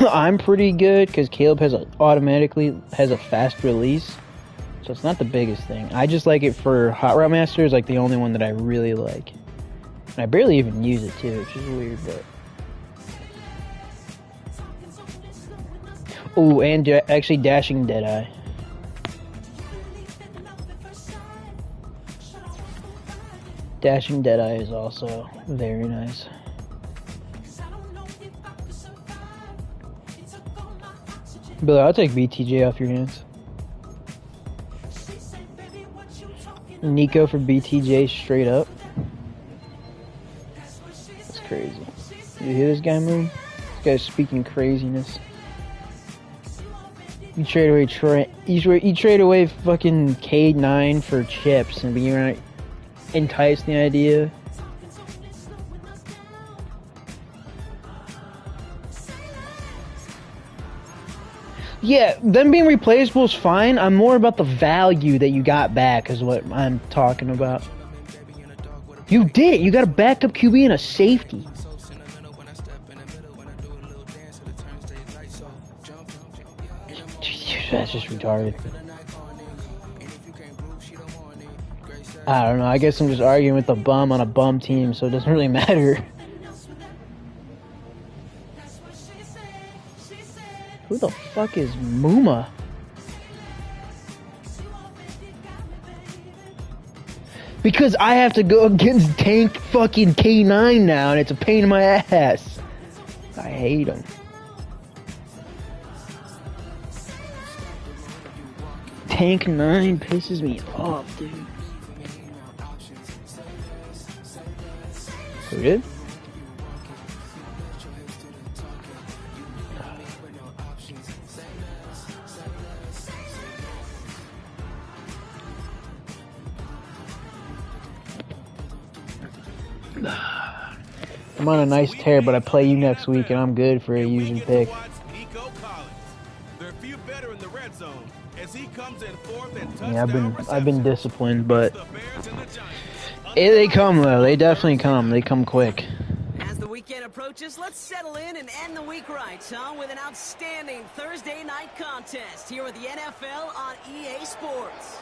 I'm pretty good because Caleb automatically has a fast release, so it's not the biggest thing. I just like it for Hot Route Master is like the only one that I really like. And I barely even use it too, which is weird, but. Oh, and actually Dashing Deadeye. Dashing Deadeye is also very nice. Billy, I'll take BTJ off your hands. Nico for BTJ straight up. That's crazy. You hear this guy move? This guy's speaking craziness. You trade away you trade away fucking K9 for chips, and you're not enticed the idea. Yeah, them being replaceable is fine. I'm more about the value that you got back is what I'm talking about. You did it. You got a backup QB and a safety. That's just retarded. I don't know. I guess I'm just arguing with a bum on a bum team, so it doesn't really matter. Who the fuck is Muma? Because I have to go against Tank fucking K9 now, and it's a pain in my ass. I hate him. Tank 9 pisses me off, dude. Who did? I'm on a nice tear, but I play you next week, and I'm good for a usual pick. Yeah, I've been disciplined, but they come though. They definitely come. They come quick. As the weekend approaches, let's settle in and end the week right, huh? With an outstanding Thursday night contest here with the NFL on EA Sports.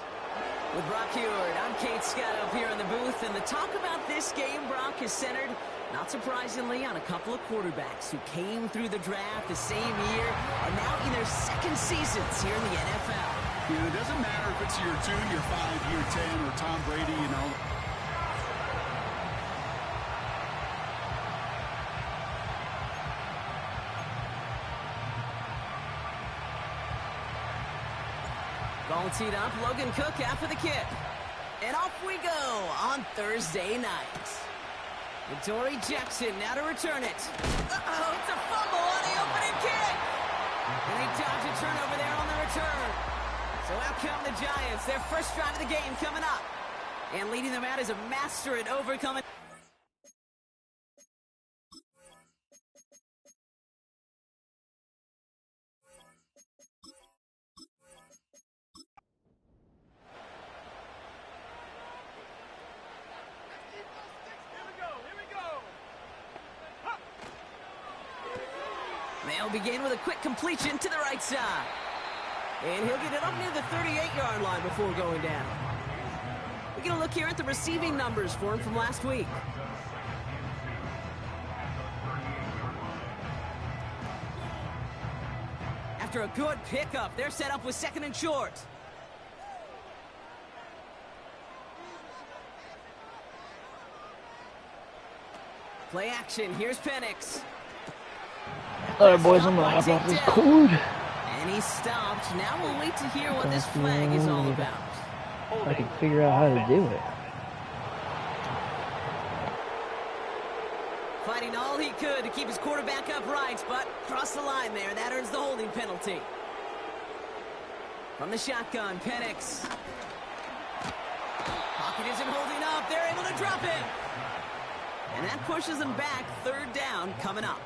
With Brock Huard, I'm Kate Scott up here in the booth, and the talk about this game, Brock, is centered, not surprisingly, on a couple of quarterbacks who came through the draft the same year and now in their second seasons here in the NFL. Yeah, it doesn't matter if it's year 2, year 5, year 10, or Tom Brady, you know. Ball teed up, Logan Cook after the kick. And off we go on Thursday night. Dory Jackson now to return it. Uh-oh, it's a fumble on the opening kick. And they dodge a turnover there on the return. So out come the Giants, their first drive of the game coming up. And leading them out is a master at overcoming. They'll begin with a quick completion to the right side. And he'll get it up near the 38-yard line before going down. We're going to look here at the receiving numbers for him from last week. After a good pickup, they're set up with second and short. Play action. Here's Penix. Alright, boys, I'm gonna hop off this cord. And he's stopped. Now we'll wait to hear what this flag is all about. I can figure out how to do it. Fighting all he could to keep his quarterback upright, but crossed the line there. That earns the holding penalty. From the shotgun, Penix. Pocket isn't holding up. They're able to drop it. And that pushes them back. Third down coming up.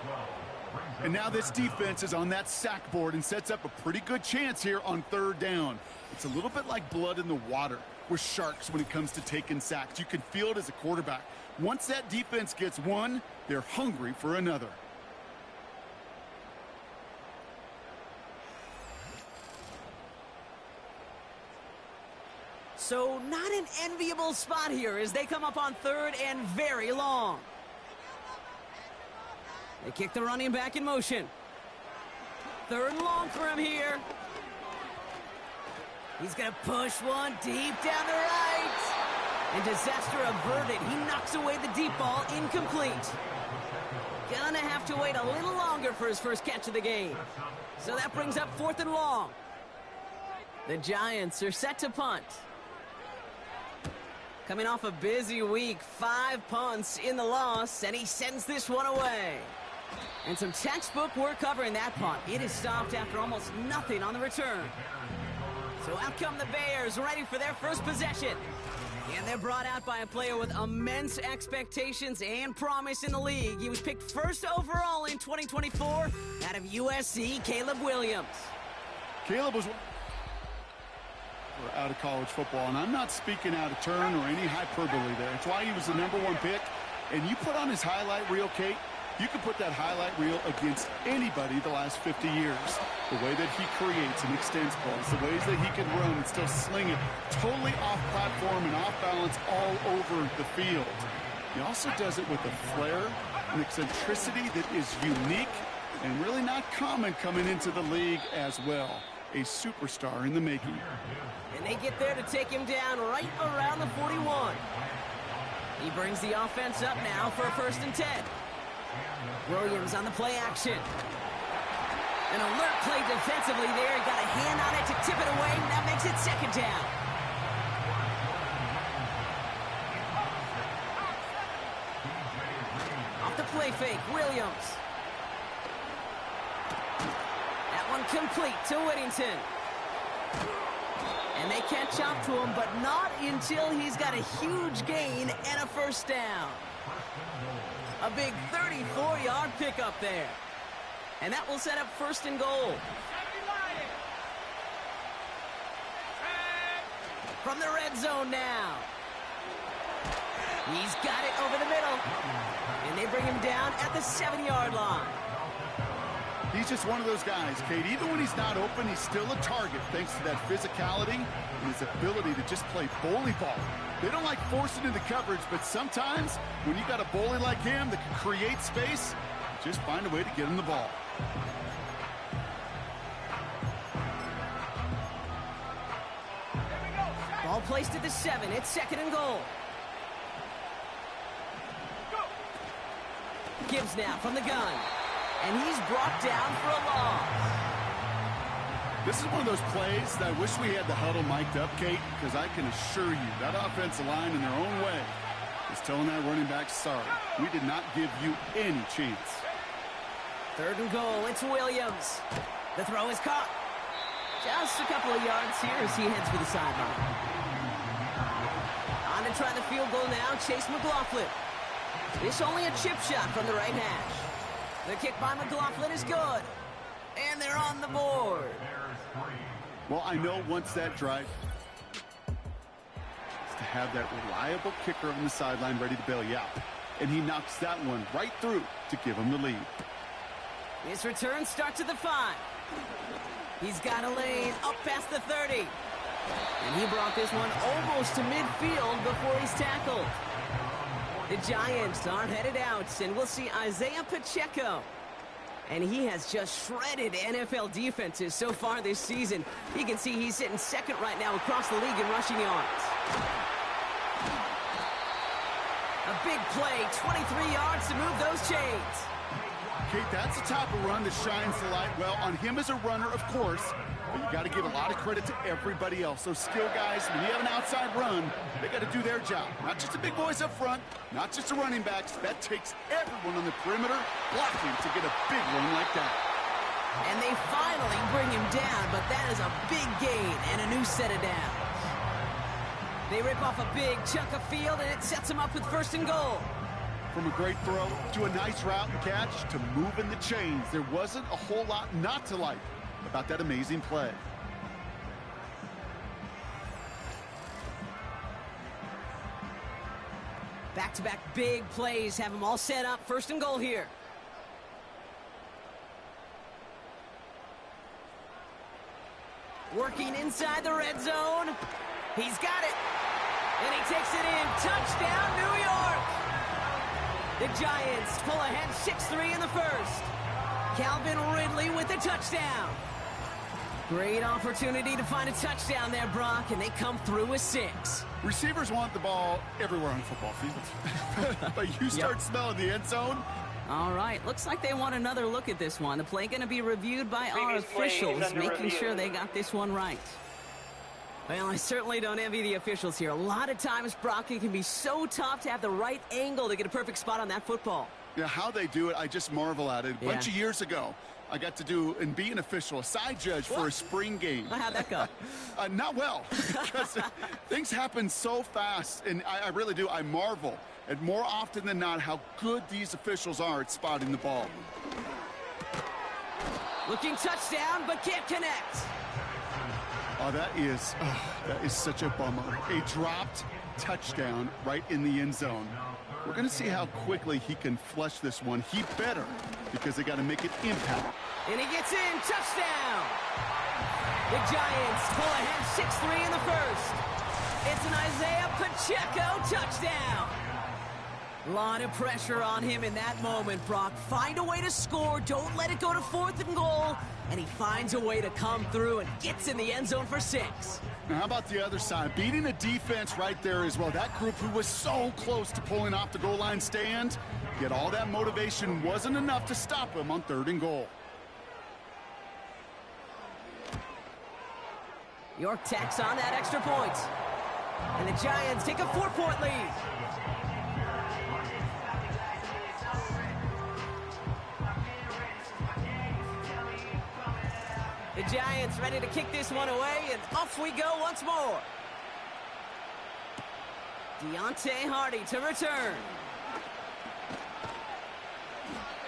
And now this defense is on that sack board and sets up a pretty good chance here on third down. It's a little bit like blood in the water with sharks when it comes to taking sacks. You can feel it as a quarterback. Once that defense gets one, they're hungry for another. So not an enviable spot here as they come up on third and very long. They kick the running back in motion. Third and long for him here. He's going to push one deep down the right. And disaster averted. He knocks away the deep ball, incomplete. Gonna have to wait a little longer for his first catch of the game. So that brings up 4th and long. The Giants are set to punt. Coming off a busy week, 5 punts in the loss, and he sends this one away. And some textbook work covering that punt. It is stopped after almost nothing on the return. So out come the Bears, ready for their first possession. And they're brought out by a player with immense expectations and promise in the league. He was picked first overall in 2024 out of USC, Caleb Williams. Caleb was out of college football, and I'm not speaking out of turn or any hyperbole there. It's why he was the #1 pick. And you put on his highlight reel, Kate, you can put that highlight reel against anybody the last 50 years. The way that he creates and extends balls, the ways that he can run and still sling it totally off platform and off balance all over the field. He also does it with a flair and eccentricity that is unique and really not common coming into the league as well. A superstar in the making. And they get there to take him down right around the 41. He brings the offense up now for a 1st and 10. Williams on the play action. An alert play defensively there. Got a hand on it to tip it away. That makes it 2nd down. Off the play fake, Williams. That one complete to Whittington. And they catch up to him, but not until he's got a huge gain and a 1st down. A big 34-yard pickup there. And that will set up 1st and goal. From the red zone now. He's got it over the middle. And they bring him down at the 7-yard line. He's just one of those guys, Kate. Even when he's not open, he's still a target thanks to that physicality and his ability to just play bully ball. They don't like forcing into coverage, but sometimes when you got a bully like him that can create space, just find a way to get him the ball. Ball placed at the 7. It's 2nd and goal. Gibbs now from the gun. And he's brought down for a loss. This is one of those plays that I wish we had the huddle mic'd up, Kate, because I can assure you that offensive line in their own way is telling that running back, sorry, we did not give you any chance. 3rd and goal, it's Williams. The throw is caught. Just a couple of yards here as he heads for the sideline. On to try the field goal now, Chase McLaughlin. This only a chip shot from the right hash. The kick by McLaughlin is good. And they're on the board. Well, I know once that drive is to have that reliable kicker on the sideline ready to bail you out. And he knocks that one right through to give him the lead. His return starts at the 5. He's got a lane up past the 30. And he brought this one almost to midfield before he's tackled. The Giants are headed out, and we'll see Isaiah Pacheco. And he has just shredded NFL defenses so far this season. You can see he's sitting 2nd right now across the league in rushing yards. A big play, 23 yards to move those chains. Kate, that's the type of run that shines the light well on him as a runner, of course. But you got to give a lot of credit to everybody else. Those skill guys, when you have an outside run, they got to do their job. Not just the big boys up front, not just the running backs. That takes everyone on the perimeter blocking to get a big run like that. And they finally bring him down, but that is a big gain and a new set of downs. They rip off a big chunk of field, and it sets them up with 1st and goal. From a great throw to a nice route and catch to moving the chains, there wasn't a whole lot not to like about that amazing play. Back-to-back big plays have them all set up. 1st and goal here. Working inside the red zone. He's got it. And he takes it in. Touchdown, New York. The Giants pull ahead 6-3 in the first. Calvin Ridley with the touchdown. Great opportunity to find a touchdown there, Brock, and they come through with 6. Receivers want the ball everywhere on the football field. But you start smelling the end zone. All right, looks like they want another look at this one. The play going to be reviewed by our officials, making sure they got this one right. Well, I certainly don't envy the officials here. A lot of times, Brock, it can be so tough to have the right angle to get a perfect spot on that football. Yeah, how they do it, I just marvel at it. A bunch of years ago, I got to do and be an official, a side judge for a spring game. How'd that go? Not well, because things happen so fast, and I really do. I marvel at more often than not how good these officials are at spotting the ball. Looking touchdown, but can't connect. Oh, that is such a bummer. A dropped touchdown right in the end zone. We're going to see how quickly he can flush this one. He better, because they got to make it impact. And he gets in. Touchdown. The Giants pull ahead 6-3 in the first. It's an Isaiah Pacheco touchdown. A lot of pressure on him in that moment, Brock. Find a way to score. Don't let it go to 4th and goal. And he finds a way to come through and gets in the end zone for 6. Now, how about the other side? Beating the defense right there as well. That group who was so close to pulling off the goal line stand, yet all that motivation wasn't enough to stop him on 3rd and goal. York tacks on that extra point. And the Giants take a 4-point lead. The Giants ready to kick this one away, and off we go once more. Deontay Hardy to return.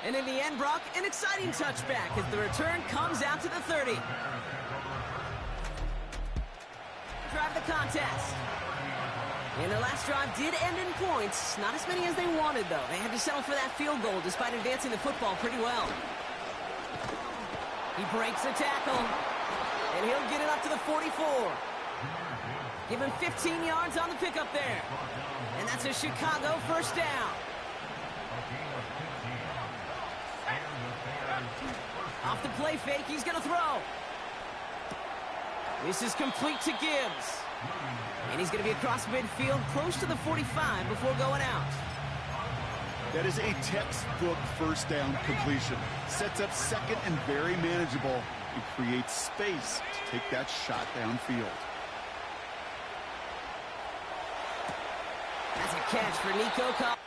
And in the end, Brock, an exciting touchback as the return comes out to the 30. Drive the contest. And the last drive did end in points. Not as many as they wanted, though. They had to settle for that field goal despite advancing the football pretty well. He breaks the tackle, and he'll get it up to the 44. Give him 15 yards on the pickup there. And that's a Chicago first down. Off the play fake, he's going to throw. This is complete to Gibbs. And he's going to be across midfield, close to the 45 before going out. That is a textbook first down completion. Sets up second and very manageable and creates space to take that shot downfield. That's a catch for Nico Collins.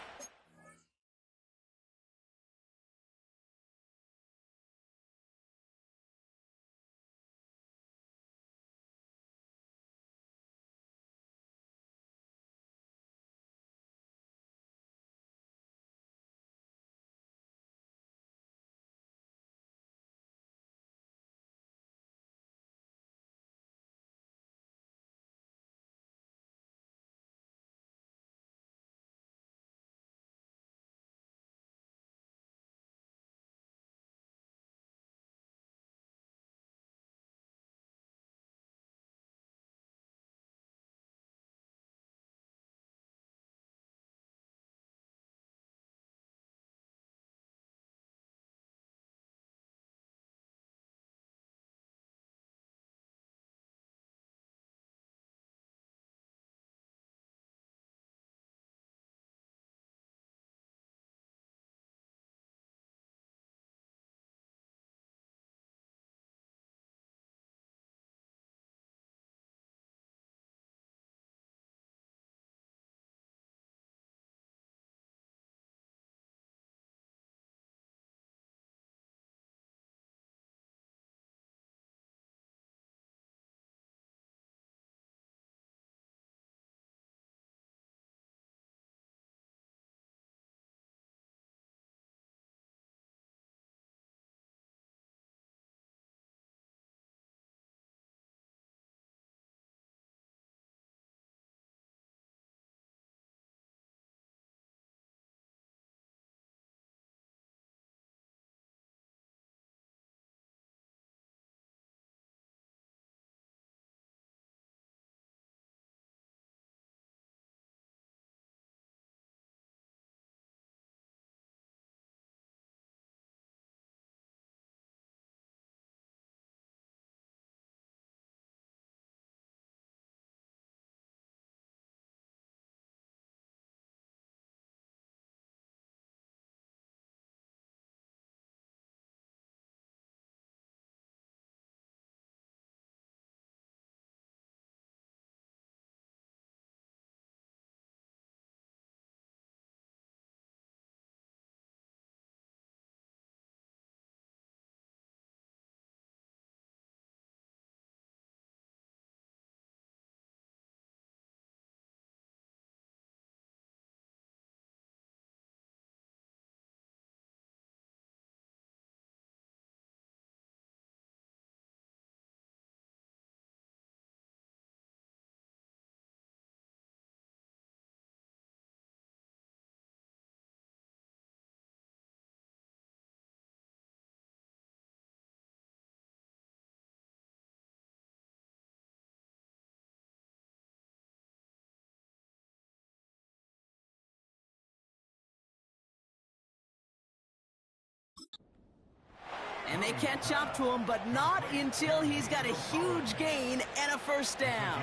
they catch up to him, but not until he's got a huge gain and a first down.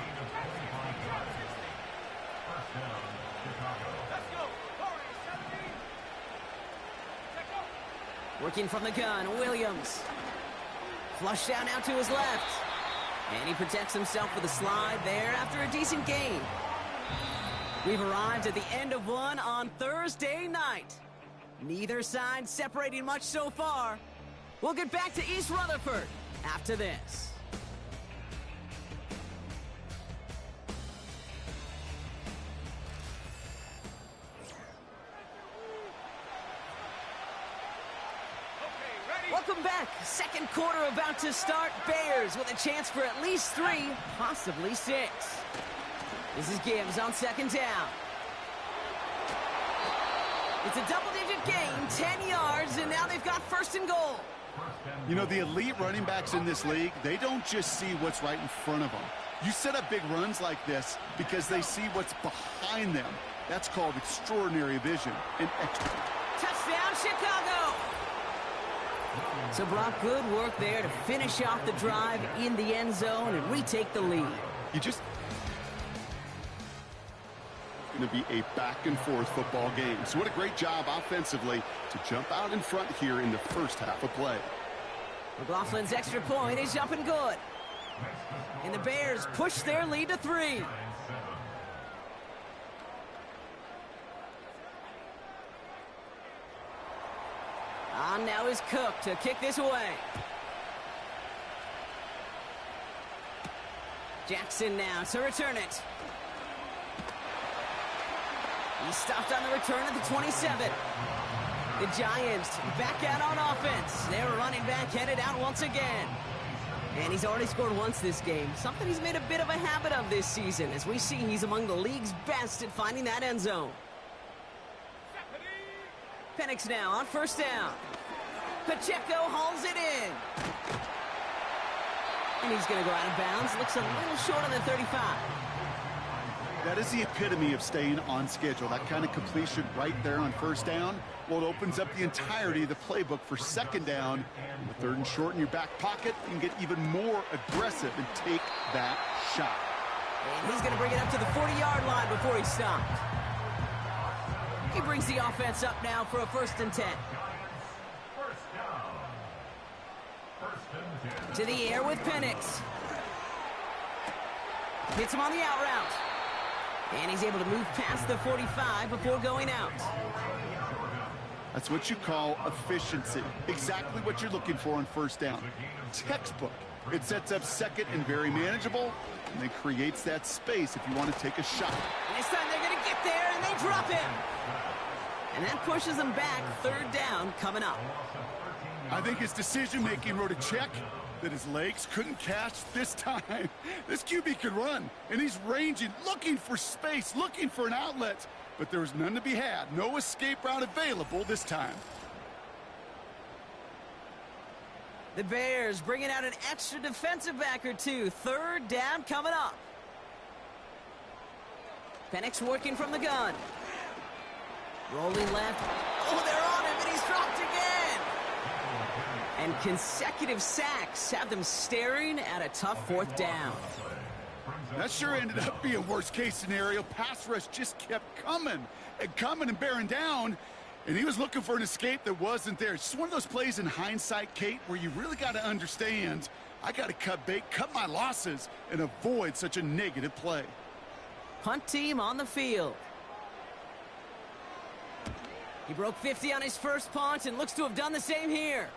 Working from the gun, Williams. Flushed down out to his left. And he protects himself with a slide there after a decent gain. We've arrived at the end of one on Thursday night. Neither side separating much so far. We'll get back to East Rutherford after this. Welcome back. Second quarter about to start. Bears with a chance for at least 3, possibly 6. This is Gibbs on second down. It's a double-digit gain, 10 yards, and now they've got first and goal. You know, the elite running backs in this league, they don't just see what's right in front of them. You set up big runs like this because they see what's behind them. That's called extraordinary vision and extra. Touchdown, Chicago! So Brock, good work there to finish off the drive in the end zone and retake the lead. It's going to be a back-and-forth football game. So what a great job offensively to jump out in front here in the first half of play. McLaughlin's extra point is up and good. And the Bears push their lead to 3. On now is Cook to kick this away. Jackson now to return it. He's stopped on the return at the 27. The Giants back out on offense. Their running back headed out once again. And he's already scored once this game. Something he's made a bit of a habit of this season. As we see, he's among the league's best at finding that end zone. Penix now on first down. Pacheco hauls it in. And he's going to go out of bounds. Looks a little short on the 35. That is the epitome of staying on schedule. That kind of completion right there on first down. Well, it opens up the entirety of the playbook for second down. With third and short in your back pocket, you can get even more aggressive and take that shot. And he's going to bring it up to the 40-yard line before he's stopped. He brings the offense up now for a 1st and 10. To the air with Penix. Hits him on the out route. And he's able to move past the 45 before going out. That's what you call efficiency. Exactly what you're looking for on first down. Textbook. It sets up second and very manageable, and then creates that space if you want to take a shot. And this time they're going to get there, and they drop him. And that pushes them back. 3rd down coming up. I think his decision-making wrote a check that his legs couldn't catch this time. This QB can run, and he's ranging, looking for space, looking for an outlet. But there was none to be had. No escape route available this time. The Bears bringing out an extra defensive back or 2. 3rd down coming up. Penix working from the gun. Rolling left. Oh, they're on him, and he's dropped again. And consecutive sacks have them staring at a tough 4th down. That sure ended up being worst-case scenario. Pass rush just kept coming and bearing down, and he was looking for an escape that wasn't there. It's just one of those plays in hindsight, Kate, where you really got to understand, I got to cut bait, cut my losses, and avoid such a negative play. Punt team on the field. He broke 50 on his first punt and looks to have done the same here.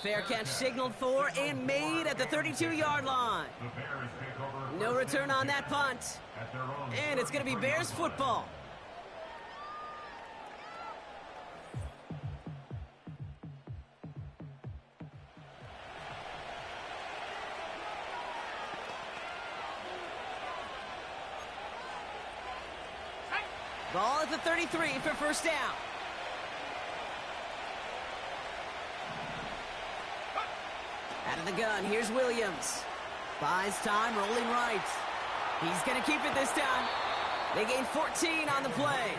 Fair catch signaled for and made at the 32-yard line. No return on that punt. And it's going to be Bears football. Ball at the 33 for first down. Out of the gun, here's Williams. Buys time, rolling right. He's going to keep it this time. They gain 14 on the play.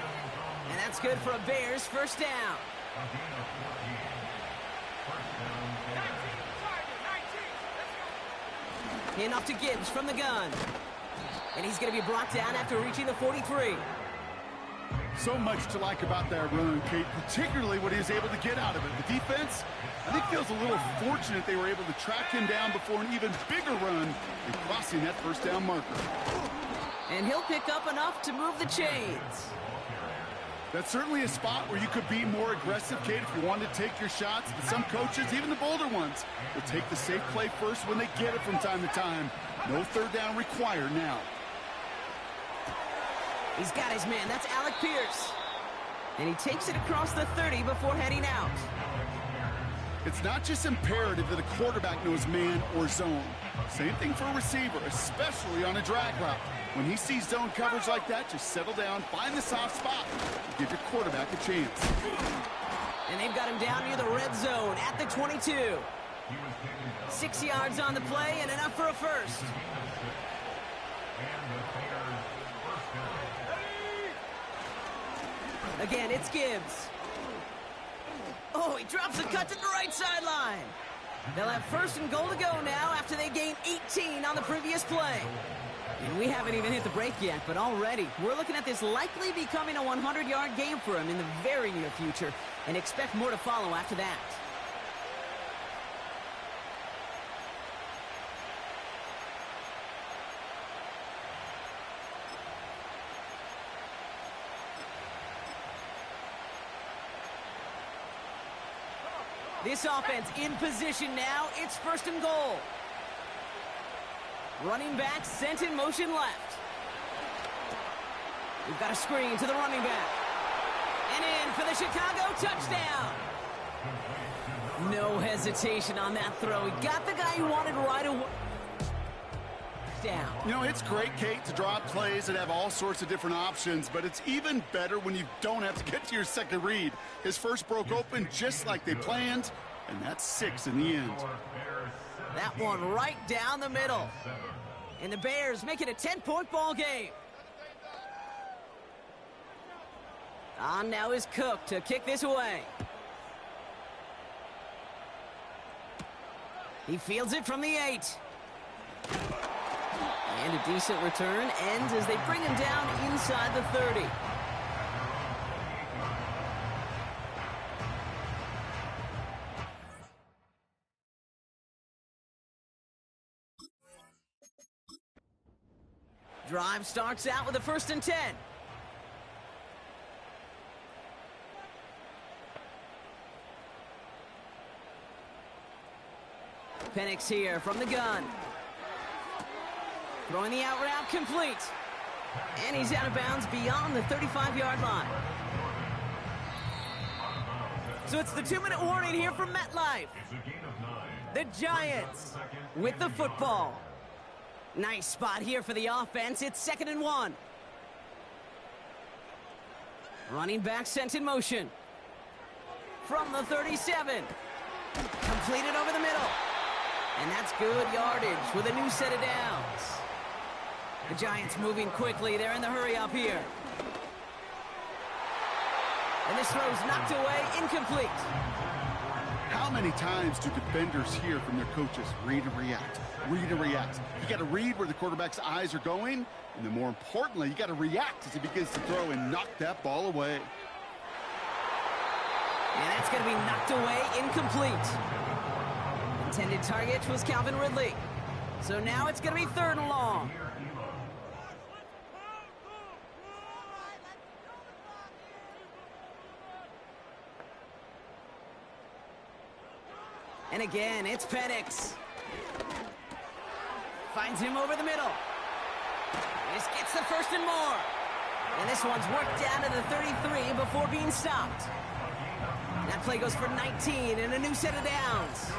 And that's good for a Bears first down. And off to Gibbs from the gun. And he's going to be brought down after reaching the 43. So much to like about that run, Kate, particularly what he was able to get out of it. The defense, I think, feels a little fortunate they were able to track him down before an even bigger run and crossing that first down marker. And he'll pick up enough to move the chains. That's certainly a spot where you could be more aggressive, Kate, if you wanted to take your shots. But some coaches, even the bolder ones, will take the safe play first when they get it from time to time. No third down required now. He's got his man. That's Alec Pierce. And he takes it across the 30 before heading out. It's not just imperative that a quarterback knows man or zone. Same thing for a receiver, especially on a drag route. When he sees zone coverage like that, just settle down, find the soft spot, and give your quarterback a chance. And they've got him down near the red zone at the 22. 6 yards on the play and enough for a first. Again, it's Gibbs. Oh, he drops a cut to the right sideline. They'll have first and goal to go now after they gain 18 on the previous play. And we haven't even hit the break yet, but already we're looking at this likely becoming a 100-yard game for him in the very near future, and expect more to follow after that. This offense in position now. It's first and goal. Running back sent in motion left. We've got a screen to the running back. And in for the Chicago touchdown. No hesitation on that throw. He got the guy he wanted right away. Down. You know, it's great, Kate, to draw up plays that have all sorts of different options, but it's even better when you don't have to get to your second read. His first broke open just like they planned, and that's 6 in the end. That one right down the middle. And the Bears make it a 10-point ball game. On now is Cook to kick this away. He fields it from the 8. And a decent return ends as they bring him down inside the 30. Drive starts out with a 1st and 10. Penix here from the gun. Throwing the out route complete. And he's out of bounds beyond the 35-yard line. So it's the 2-minute warning here from MetLife. The Giants with the football. Nice spot here for the offense. It's 2nd and 1. Running back sent in motion. From the 37. Completed over the middle. And that's good yardage with a new set of downs. The Giants moving quickly. They're in the hurry up here. And this throw's knocked away, incomplete. How many times do defenders hear from their coaches, read and react, read and react? You got to read where the quarterback's eyes are going, and then more importantly, you got to react as he begins to throw and knock that ball away. And that's going to be knocked away, incomplete. Intended target was Calvin Ridley. So now it's going to be 3rd and long. And again, it's Penix. Finds him over the middle. This gets the 1st and more. And this one's worked down to the 33 before being stopped. That play goes for 19 and a new set of downs.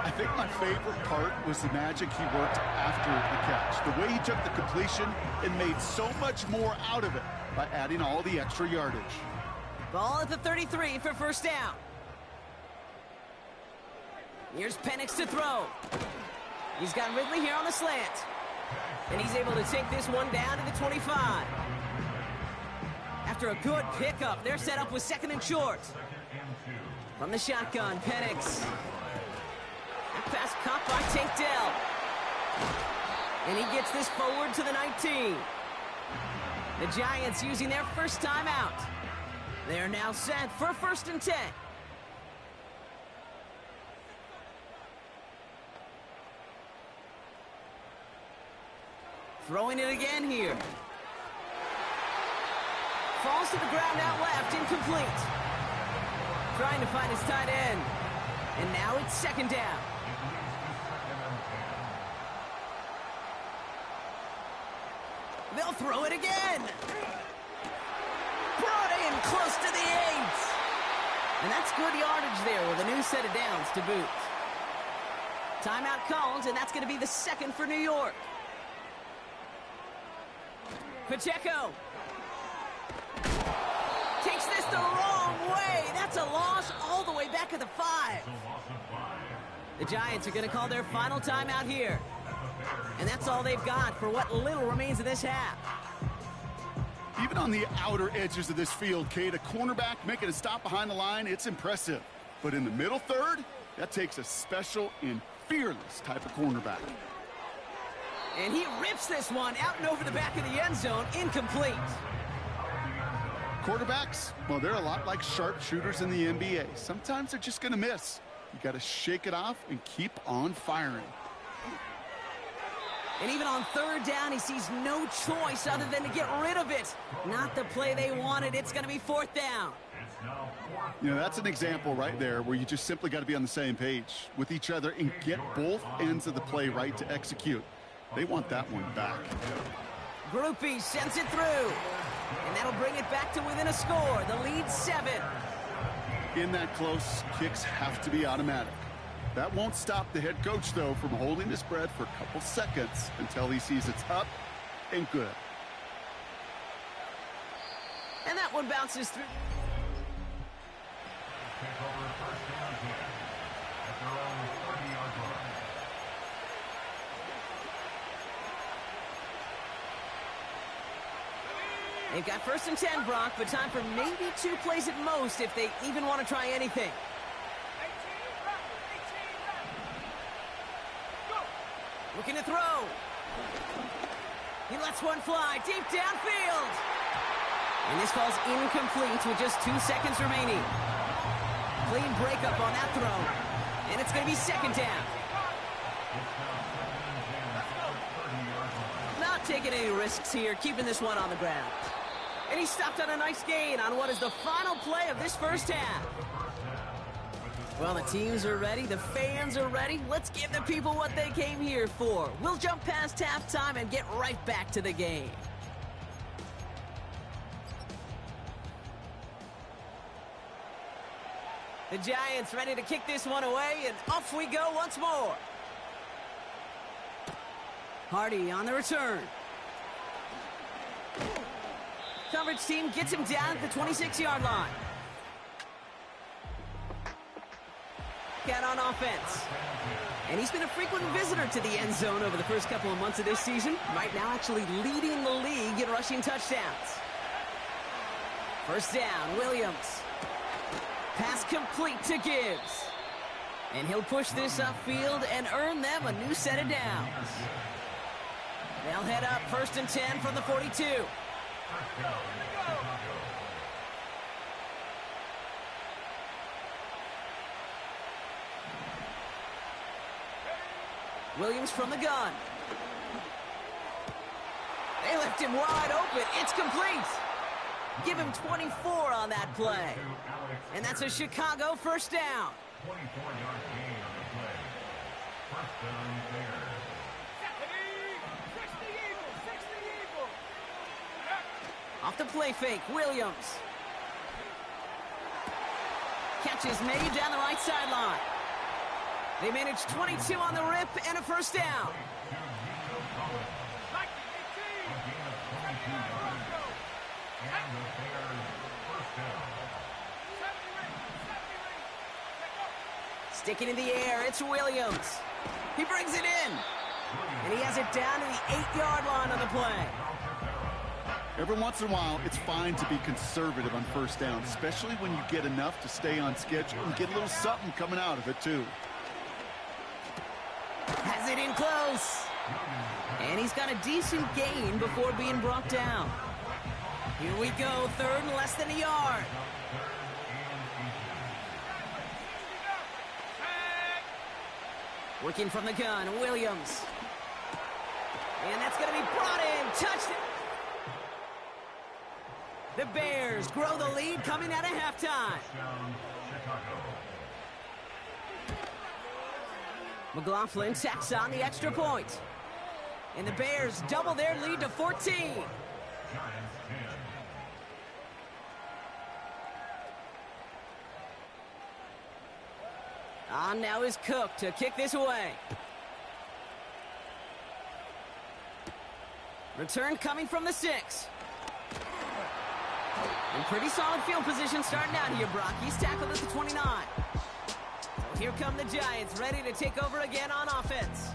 I think my favorite part was the magic he worked after the catch. The way he took the completion and made so much more out of it by adding all the extra yardage. Ball at the 33 for 1st down. Here's Penix to throw. He's got Ridley here on the slant. And he's able to take this one down to the 25. After a good pickup, they're set up with 2nd and short. From the shotgun, Penix. That pass caught by Tank Dell. And he gets this forward to the 19. The Giants using their first timeout. They're now set for 1st and 10. Throwing it again here. Falls to the ground out left, incomplete. Trying to find his tight end. And now it's 2nd down. They'll throw it again. Brought in close to the 8. And that's good yardage there with a new set of downs to boot. Timeout called, and that's going to be the 2nd for New York. Pacheco takes this the wrong way. That's a loss all the way back at the 5. The Giants are going to call their final timeout here. And that's all they've got for what little remains of this half. Even on the outer edges of this field, Kate, a cornerback making a stop behind the line, it's impressive. But in the middle third, that takes a special and fearless type of cornerback. And he rips this one out and over the back of the end zone, incomplete. Quarterbacks, well, they're a lot like sharpshooters in the NBA. Sometimes they're just going to miss. You got to shake it off and keep on firing. And even on 3rd down, he sees no choice other than to get rid of it. Not the play they wanted. It's going to be 4th down. You know, that's an example right there where you just simply got to be on the same page with each other and get both ends of the play right to execute. They want that one back. Grupe sends it through. And that'll bring it back to within a score. The lead 7. In that close, kicks have to be automatic. That won't stop the head coach, though, from holding his breath for a couple seconds until he sees it's up and good. And that one bounces through. They've got 1st and 10, Brock, but time for maybe 2 plays at most if they even want to try anything. Looking to throw. He lets one fly deep downfield. And this falls incomplete with just 2 seconds remaining. Clean breakup on that throw. And it's going to be 2nd down. Not taking any risks here, keeping this one on the ground. And he stopped on a nice gain on what is the final play of this 1st half. Well, the teams are ready. The fans are ready. Let's give the people what they came here for. We'll jump past halftime and get right back to the game. The Giants ready to kick this one away, and off we go once more. Hardy on the return. Coverage team gets him down at the 26-yard line. Cat on offense. And he's been a frequent visitor to the end zone over the first couple of months of this season. Right now actually leading the league in rushing touchdowns. 1st down, Williams. Pass complete to Gibbs. And he'll push this upfield and earn them a new set of downs. They'll head up 1st and 10 from the 42. Williams from the gun. They left him wide open. It's complete. Give him 24 on that play. And that's a Chicago 1st down. 24-yard gain on the play. 1st down there. Off the play fake, Williams. Catch is made down the right sideline. They manage 22 on the rip and a 1st down. Sticking in the air, it's Williams. He brings it in. And he has it down to the 8-yard line on the play. Every once in a while, it's fine to be conservative on 1st down, especially when you get enough to stay on schedule and get a little something coming out of it, too. Has it in close. And he's got a decent gain before being brought down. Here we go, third and less than a yard. Working from the gun, Williams. And that's going to be brought in, touched it. The Bears grow the lead coming out of halftime. McLaughlin tacks on the extra point. And the Bears double their lead to 14. On now is Cook to kick this away. Return coming from the 6. And pretty solid field position starting out here, Brock. He's tackled at the 29. So here come the Giants, ready to take over again on offense.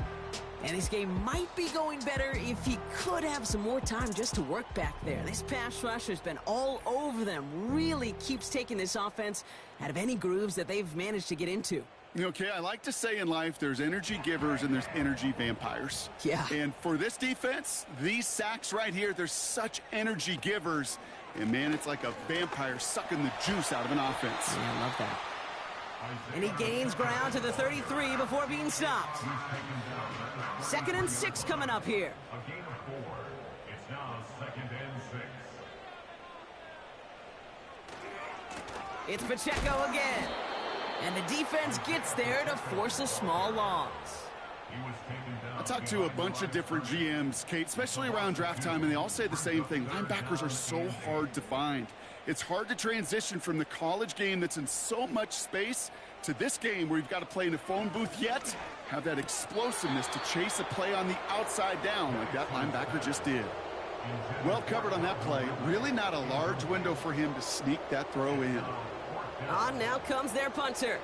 And this game might be going better if he could have some more time just to work back there. This pass rush has been all over them. Really keeps taking this offense out of any grooves that they've managed to get into. Okay, I like to say in life there's energy givers and there's energy vampires. Yeah. And for this defense, these sacks right here, they're such energy givers. And, man, it's like a vampire sucking the juice out of an offense. Yeah, I love that. And he gains ground to the 33 before being stopped. 2nd and 6 coming up here. A gain of 4. It's now 2nd and 6. It's Pacheco again. And the defense gets there to force a small loss. I talked to a bunch of different GMs, Kate, especially around draft time, and they all say the same thing. Linebackers are so hard to find. It's hard to transition from the college game that's in so much space to this game where you've got to play in a phone booth, yet have that explosiveness to chase a play on the outside down like that linebacker just did. Well covered on that play. Really not a large window for him to sneak that throw in. On now comes their punter.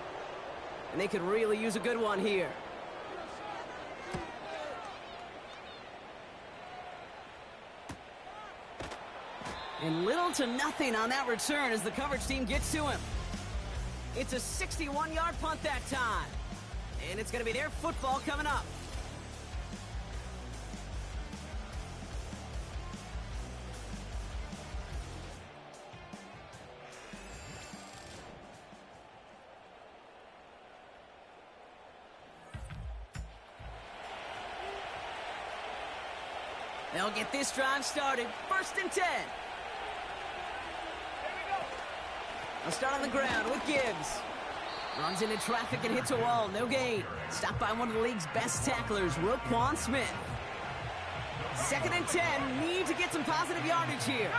And they could really use a good one here. And little to nothing on that return as the coverage team gets to him. It's a 61-yard punt that time. And it's going to be their football coming up. They'll get this drive started. 1st and 10. They'll start on the ground with Gibbs. Runs into traffic and hits a wall. No gain. Stopped by one of the league's best tacklers, Roquan Smith. 2nd and 10. Need to get some positive yardage here.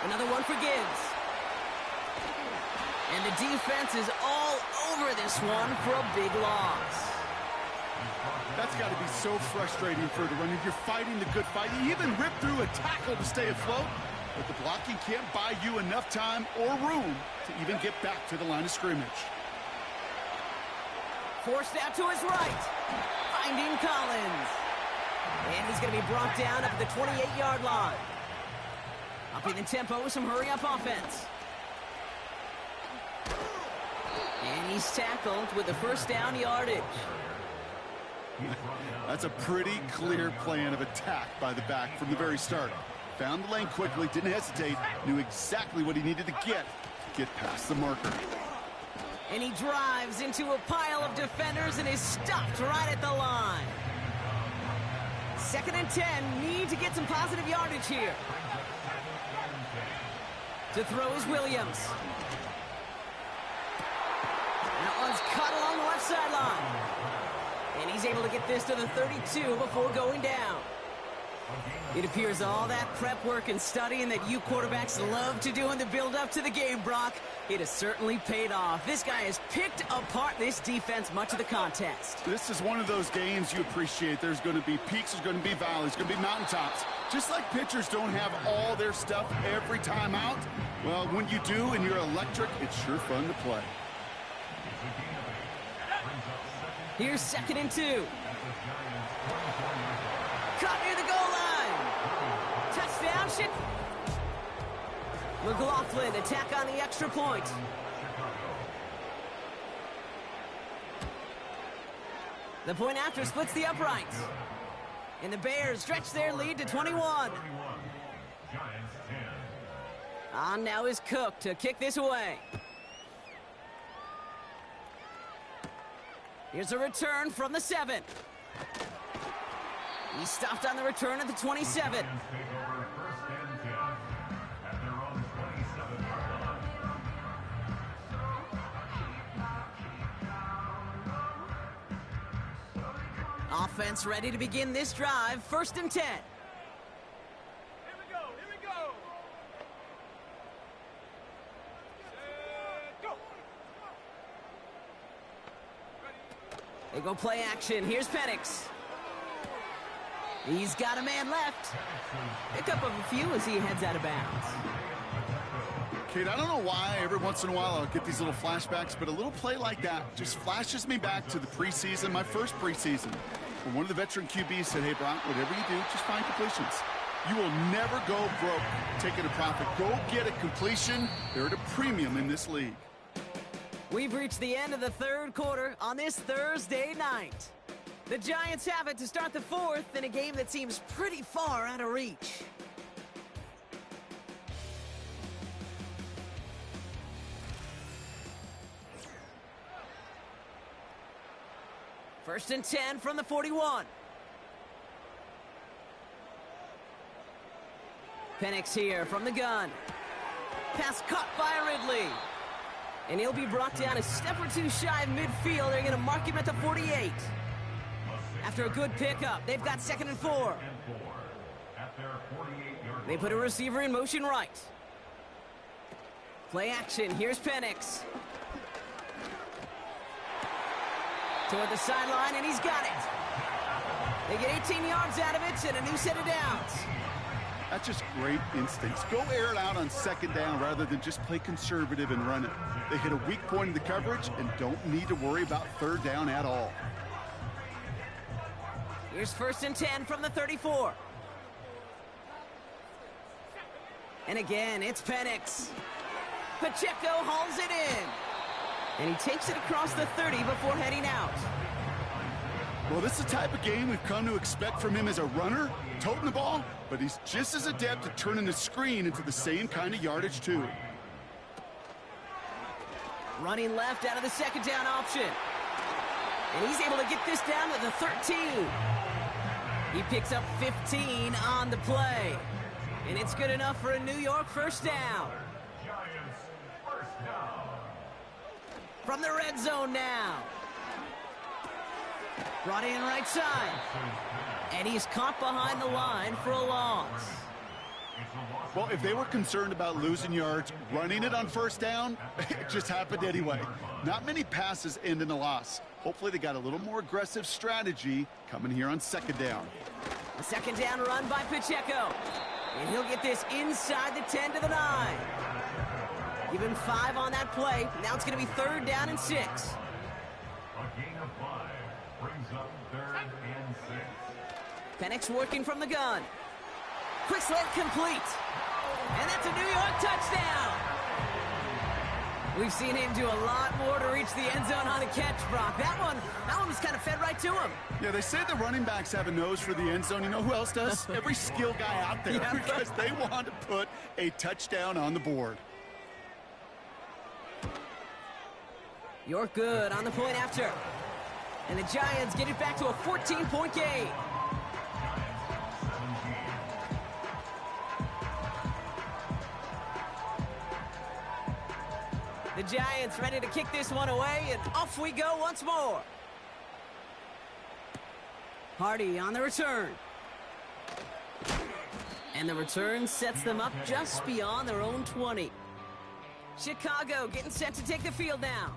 Another one for Gibbs. And the defense is all over this one for a big loss. That's got to be so frustrating for the runner. You're fighting the good fight. You even rip through a tackle to stay afloat, but the blocking can't buy you enough time or room to even get back to the line of scrimmage. Forced out to his right. Finding Collins. And he's going to be brought down up at the 28-yard line. Upping the tempo with some hurry-up offense. And he's tackled with the first down yardage. That's a pretty clear plan of attack by the back from the very start. Found the lane quickly, didn't hesitate, knew exactly what he needed to get past the marker. And he drives into a pile of defenders and is stopped right at the line. 2nd and 10, need to get some positive yardage here. To throw is Williams. And that one's cut along the left sideline. And he's able to get this to the 32 before going down. It appears all that prep work and studying that you quarterbacks love to do in the build-up to the game, Brock, it has certainly paid off. This guy has picked apart this defense much of the contest. This is one of those games you appreciate. There's going to be peaks, there's going to be valleys, going to be mountaintops. Just like pitchers don't have all their stuff every time out, well, when you do and you're electric, it's sure fun to play. Here's 2nd and 2. Caught near the goal line. Touchdown, shit. McLaughlin attack on the extra point. The point after splits the uprights. And the Bears stretch their lead to 21. 31. Giants 10. On now is Cook to kick this away. Here's a return from the 7. He stopped on the return at the 27. Giants take over first and 10 at their own 27-yard line. Offense ready to begin this drive. First and 10. Here we go. Set, go. They go play action. Here's Penix. He's got a man left. Pick up of a few as he heads out of bounds. Kate, I don't know why every once in a while I'll get these little flashbacks, but a little play like that just flashes me back to the preseason, my first preseason, when one of the veteran QBs said, hey, Brock, whatever you do, just find completions. You will never go broke taking a profit. Go get a completion. They're at a premium in this league. We've reached the end of the third quarter on this Thursday night. The Giants have it to start the fourth in a game that seems pretty far out of reach. First and 10 from the 41. Penix here from the gun. Pass caught by Ridley. And he'll be brought down a step or two shy of midfield. They're going to mark him at the 48. After a good pickup, they've got 2nd and 4. At their 48-yard They put a receiver in motion right. Play action. Here's Penix. Toward the sideline, and he's got it. They get 18 yards out of it and a new set of downs. That's just great instincts. Go air it out on second down rather than just play conservative and run it. They hit a weak point in the coverage and don't need to worry about third down at all. Here's first and 10 from the 34. And again, it's Penix. Pacheco hauls it in. And he takes it across the 30 before heading out. Well, this is the type of game we've come to expect from him as a runner, toting the ball, but he's just as adept at turning the screen into the same kind of yardage, too. Running left out of the second down option. And he's able to get this down to the 13. He picks up 15 on the play. And it's good enough for a New York first down. Giants first down. From the red zone now. Brought in right side. And he's caught behind the line for a loss. Well, if they were concerned about losing yards, running it on first down, it just happened anyway. Not many passes end in a loss. Hopefully they got a little more aggressive strategy coming here on second down. A second down run by Pacheco. And he'll get this inside the 10 to the 9. Give him 5 on that play. Now it's going to be third down and 6. A gain of 5 brings up third and 6. Penix working from the gun. Quick slant complete. And that's a New York touchdown. We've seen him do a lot more to reach the end zone on a catch, Brock. That one was kind of fed right to him. Yeah, they say the running backs have a nose for the end zone. You know who else does? Every skill guy out there, Yeah. because they want to put a touchdown on the board. You're good on the point after. And the Giants get it back to a 14-point game. The Giants ready to kick this one away, and off we go once more. Hardy on the return. And the return sets them up just beyond their own 20. Chicago getting set to take the field now.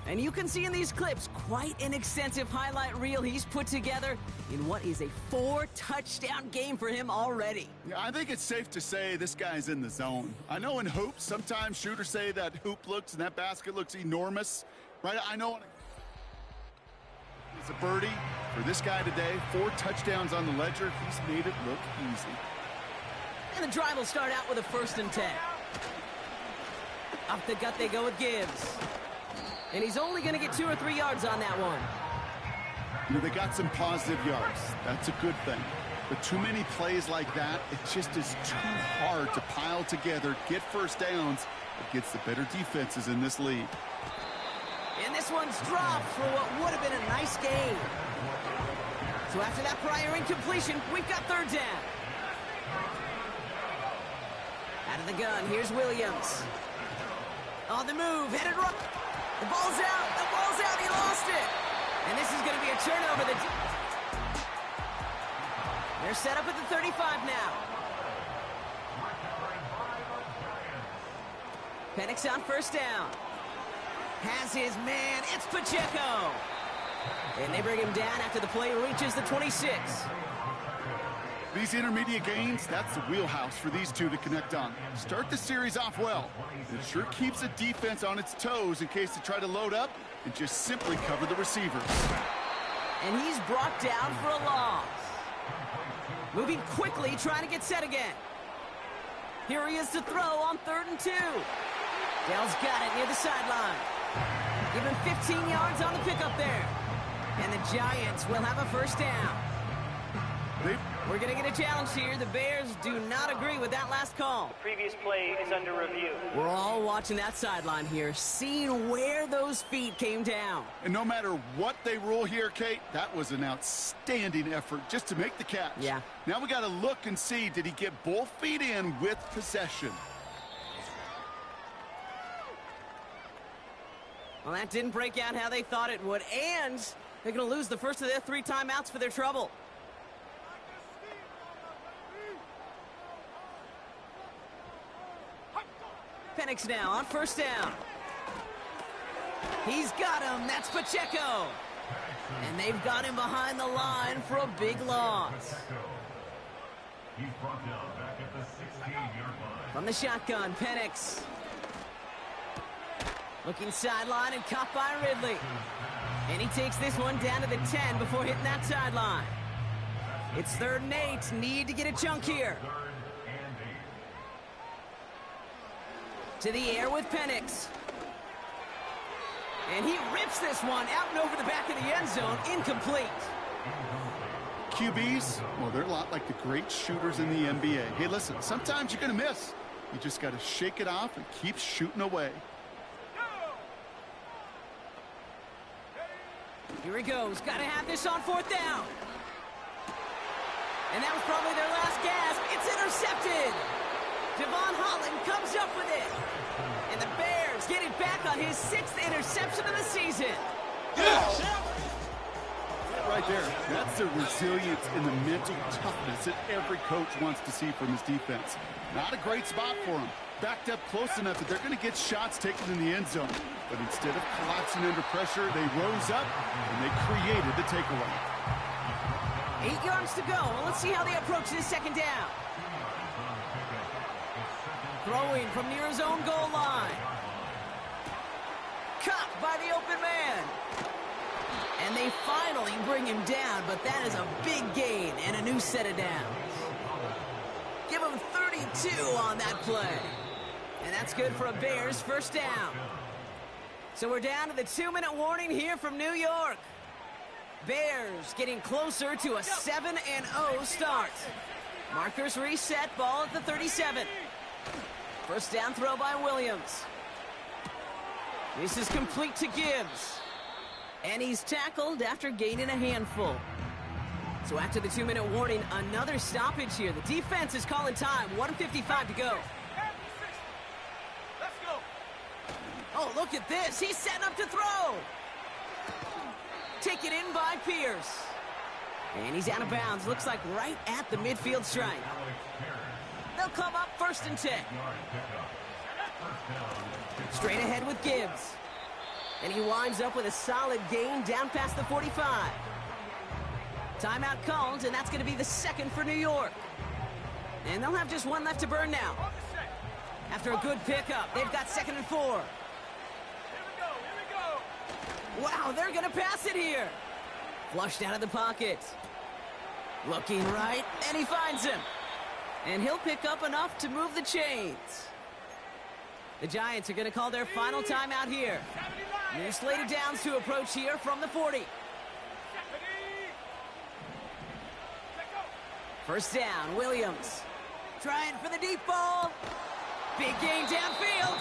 And you can see in these clips quite an extensive highlight reel he's put together in what is a 4-touchdown game for him already. Yeah, I think it's safe to say this guy's in the zone. I know in hoops, sometimes shooters say that hoop looks and that basket looks enormous, right? I know it's a birdie for this guy today. 4 touchdowns on the ledger. He's made it look easy. And the drive will start out with a first and 10. Up the gut they go with Gibbs. And he's only going to get 2 or 3 yards on that one. You know, they got some positive yards. That's a good thing. But too many plays like that, it just is too hard to pile together, get first downs against the better defenses in this league. And this one's dropped for what would have been a nice game. So after that prior incompletion, we've got third down. Out of the gun, here's Williams. On the move, headed right. The ball's out, he lost it. And this is going to be a turnover. They're set up at the 35 now. Penix on first down. Has his man, it's Pacheco. And they bring him down after the play reaches the 26. These intermediate gains, that's the wheelhouse for these two to connect on. Start the series off well. It sure keeps the defense on its toes in case they try to load up and just simply cover the receivers. And he's brought down for a loss. Moving quickly, trying to get set again. Here he is to throw on 3rd and 2. Dell's got it near the sideline. Give him 15 yards on the pickup there. And the Giants will have a first down. We're going to get a challenge here. The Bears do not agree with that last call. The previous play is under review. We're all watching that sideline here, seeing where those feet came down. And no matter what they rule here, Kate, that was an outstanding effort just to make the catch. Yeah. Now we got to look and see, did he get both feet in with possession? Well, that didn't break out how they thought it would, and they're going to lose the first of their 3 timeouts for their trouble. Penix now on first down. He's got him. That's Pacheco. And they've got him behind the line for a big loss. He's brought down back at the 16-yard line. From the shotgun, Penix. Looking sideline and caught by Ridley. And he takes this one down to the 10 before hitting that sideline. It's 3rd and 8. Need to get a chunk here. To the air with Penix. And he rips this one out and over the back of the end zone. Incomplete. QBs, well, they're a lot like the great shooters in the NBA. Hey, listen, sometimes you're going to miss. You just got to shake it off and keep shooting away. Here he goes. Got to have this on 4th down. And that was probably their last gasp. It's intercepted. Devon Holland comes up with it. And the Bears get it back on his 6th interception of the season. Right there, that's the resilience and the mental toughness that every coach wants to see from his defense. Not a great spot for him. Backed up close enough that they're going to get shots taken in the end zone. But instead of collapsing under pressure, they rose up and they created the takeaway. 8 yards to go. Let's see how they approach this 2nd down. Throwing from near his own goal line. Caught by the open man. And they finally bring him down, but that is a big gain and a new set of downs. Give him 32 on that play. And that's good for a Bears first down. So we're down to the 2-minute warning here from New York. Bears getting closer to a 7-0 start. Markers reset, ball at the 37. First down throw by Williams. This is complete to Gibbs. And he's tackled after gaining a handful. So after the 2-minute warning, another stoppage here. The defense is calling time. 1:55 to go. Let's go. Oh, look at this. He's setting up to throw. Taken in by Pierce. And he's out of bounds. Looks like right at the midfield stripe. They'll come up 1st and 10. Straight ahead with Gibbs. And he winds up with a solid gain down past the 45. Timeout called, and that's going to be the 2nd for New York. And they'll have just one left to burn now. After a good pickup, they've got 2nd and 4. Here we go. Wow, they're going to pass it here. Flushed out of the pocket. Looking right, and he finds him. And he'll pick up enough to move the chains. The Giants are going to call their final timeout here. New slated downs to approach here from the 40. First down, Williams. Trying for the deep ball. Big gain downfield.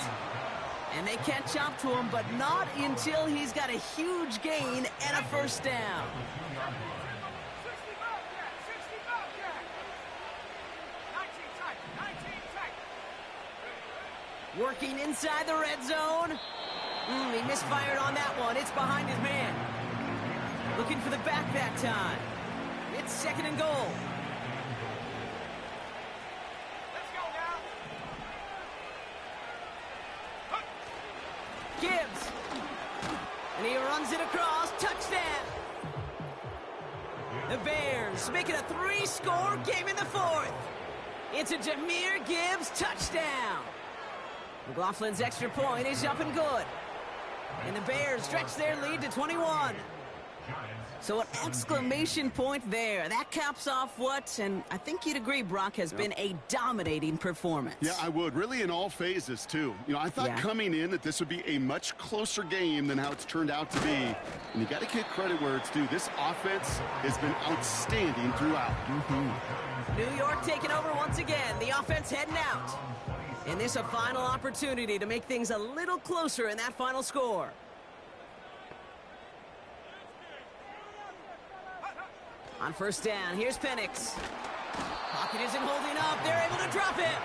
And they can't chop to him, but not until he's got a huge gain and a first down. 60 Bobcat. 19 tight. 19 tight. Working inside the red zone. He misfired on that one. It's behind his man. Looking for the back time. It's second and goal. Let's go now. Gibbs. And he runs it across. Touchdown. The Bears make it a 3-score game in the fourth. It's a Jahmyr Gibbs touchdown. McLaughlin's extra point is up and good. And the Bears stretch their lead to 21. So an exclamation point there. That caps off what, and I think you'd agree, Brock, has been a dominating performance. Yeah, I would. Really in all phases, too. You know, I thought coming in that this would be a much closer game than how it's turned out to be. And you got to give credit where it's due. This offense has been outstanding throughout. New York taking over once again. The offense heading out. And this a final opportunity to make things a little closer in that final score. On first down, here's Penix. Pocket isn't holding up. They're able to drop it.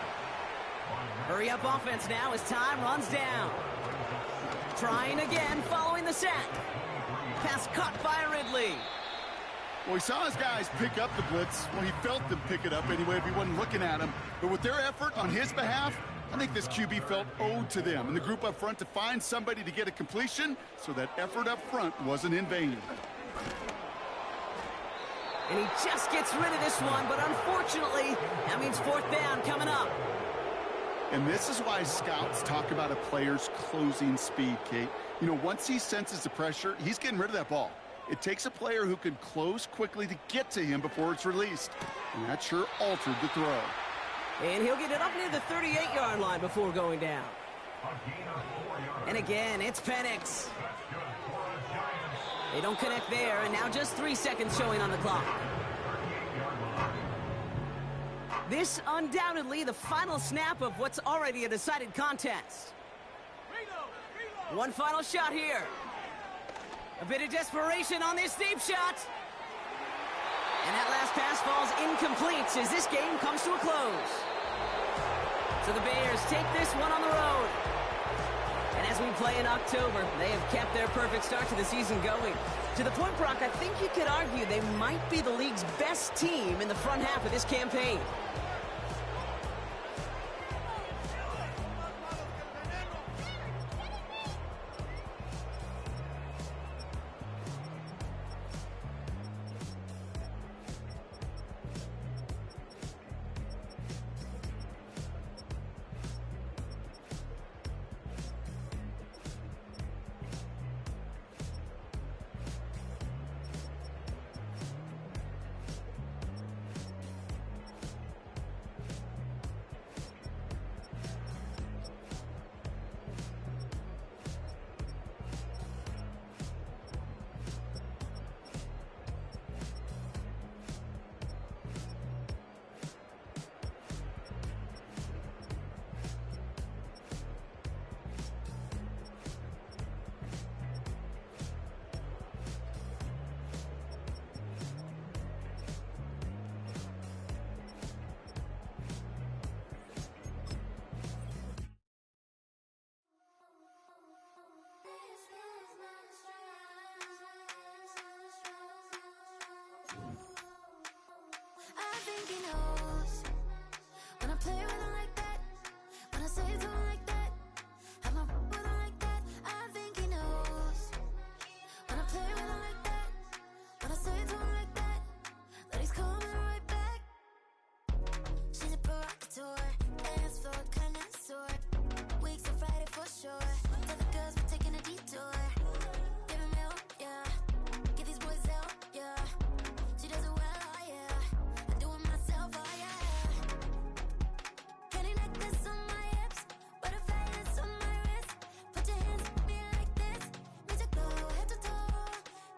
Hurry up offense now as time runs down. Trying again following the sack. Pass caught by Ridley. Well, he saw his guys pick up the blitz. Well, he felt them pick it up anyway if he wasn't looking at him. But with their effort on his behalf, I think this QB felt owed to them and the group up front to find somebody to get a completion so that effort up front wasn't in vain. And he just gets rid of this one, but unfortunately, that means fourth down coming up. And this is why scouts talk about a player's closing speed, Kate. You know, once he senses the pressure, he's getting rid of that ball. It takes a player who can close quickly to get to him before it's released. And that sure altered the throw. And he'll get it up near the 38-yard line before going down. And again, it's Penix. They don't connect there, and now just 3 seconds showing on the clock. This undoubtedly the final snap of what's already a decided contest. One final shot here. A bit of desperation on this deep shot. And that last pass falls incomplete as this game comes to a close. So the Bears take this one on the road. And as we play in October, they have kept their perfect start to the season going. To the point, Brock, I think you could argue they might be the league's best team in the front half of this campaign. I think he knows when I play with him like that, when I say it to him like that, have my with him like that. I think he knows when I play with him like that, when I say it to him like that, that he's coming right back. She's a provocateur, dance floor connoisseur, weeks on Friday for sure. Tell the girls we're taking a detour. Give him help, yeah. Get these boys help, yeah. She does it well, oh yeah. I do it myself, oh yeah. Candy necklace on my hips, butterflies on my wrist. Put your hands on me like this, makes it go head to toe.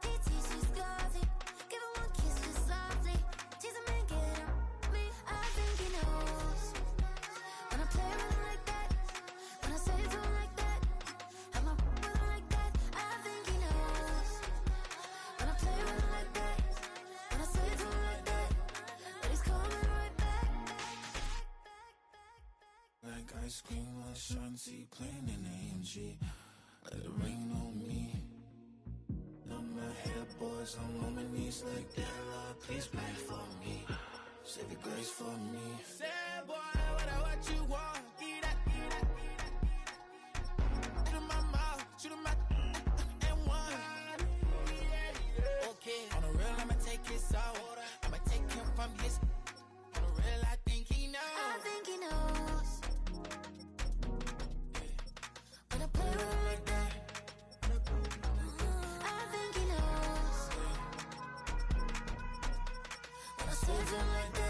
DT, she's glossy. Give her one kiss just softly. Tease him and get him. Shanti playing in AMG. Let it rain on me. On my head, boys, I'm on my knees like that. Lord, please pray for me. Save your grace for me. Say, boy, what you want? Eat that, eat that, eat that. Shoot in my mouth, shoot in my and one. Okay, on the real, I'ma take his out. I'ma take him from his. On the real, I think he knows. I think he knows. When I play with him like that, I think he knows. When I save him like that.